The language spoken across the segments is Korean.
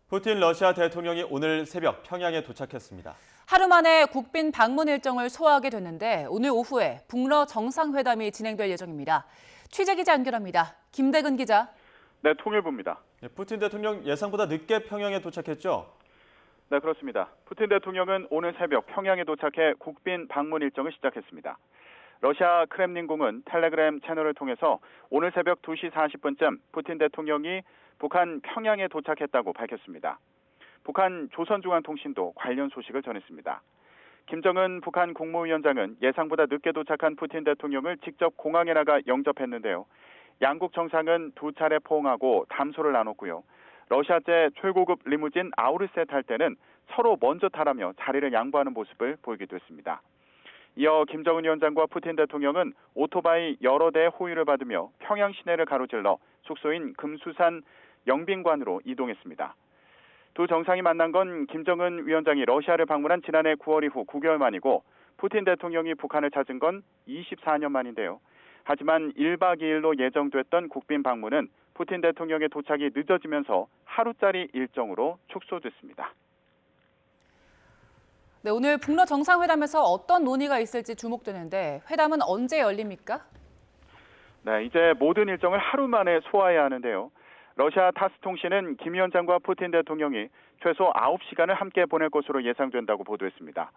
푸틴 러시아 대통령이 오늘 새벽 평양에 도착했습니다. 하루 만에 국빈 방문 일정을 소화하게 됐는데 오늘 오후에 북러 정상회담이 진행될 예정입니다. 취재기자 연결합니다. 김대근 기자. 네, 통일부입니다. 푸틴 대통령 예상보다 늦게 평양에 도착했죠? 네, 그렇습니다. 푸틴 대통령은 오늘 새벽 평양에 도착해 국빈 방문 일정을 시작했습니다. 러시아 크렘린궁은 텔레그램 채널을 통해서 오늘 새벽 2시 40분쯤 푸틴 대통령이 북한 평양에 도착했다고 밝혔습니다. 북한 조선중앙통신도 관련 소식을 전했습니다. 김정은 북한 국무위원장은 예상보다 늦게 도착한 푸틴 대통령을 직접 공항에 나가 영접했는데요. 양국 정상은 두 차례 포옹하고 담소를 나눴고요. 러시아제 최고급 리무진 아우르스에 탈 때는 서로 먼저 타라며 자리를 양보하는 모습을 보이기도 했습니다. 이어 김정은 위원장과 푸틴 대통령은 오토바이 여러 대의 호의를 받으며 평양 시내를 가로질러 숙소인 금수산 영빈관으로 이동했습니다. 두 정상이 만난 건 김정은 위원장이 러시아를 방문한 지난해 9월 이후 9개월 만이고 푸틴 대통령이 북한을 찾은 건 24년 만인데요. 하지만 1박 2일로 예정됐던 국빈 방문은 푸틴 대통령의 도착이 늦어지면서 하루짜리 일정으로 축소됐습니다. 네, 오늘 북러 정상회담에서 어떤 논의가 있을지 주목되는데 회담은 언제 열립니까? 네, 이제 모든 일정을 하루 만에 소화해야 하는데요. 러시아 타스 통신은 김 위원장과 푸틴 대통령이 최소 9시간을 함께 보낼 것으로 예상된다고 보도했습니다.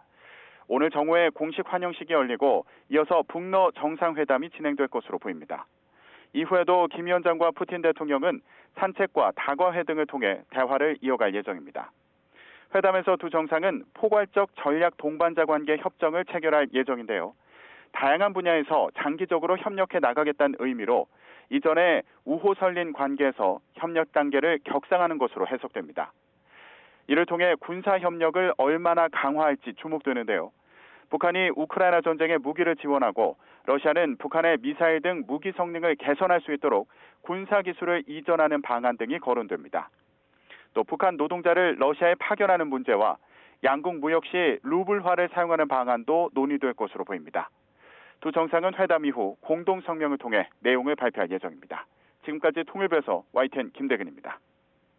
오늘 정오에 공식 환영식이 열리고 이어서 북러 정상회담이 진행될 것으로 보입니다. 이후에도 김 위원장과 푸틴 대통령은 산책과 다과회 등을 통해 대화를 이어갈 예정입니다. 회담에서 두 정상은 포괄적 전략 동반자 관계 협정을 체결할 예정인데요. 다양한 분야에서 장기적으로 협력해 나가겠다는 의미로 이전에 우호설린 관계에서 협력 단계를 격상하는 것으로 해석됩니다. 이를 통해 군사 협력을 얼마나 강화할지 주목되는데요. 북한이 우크라이나 전쟁에 무기를 지원하고 러시아는 북한의 미사일 등 무기 성능을 개선할 수 있도록 군사 기술을 이전하는 방안 등이 거론됩니다. 또 북한 노동자를 러시아에 파견하는 문제와 양국 무역 시 루블화를 사용하는 방안도 논의될 것으로 보입니다. 두 정상은 회담 이후 공동 성명을 통해 내용을 발표할 예정입니다. 지금까지 통일부에서 YTN 김대근입니다.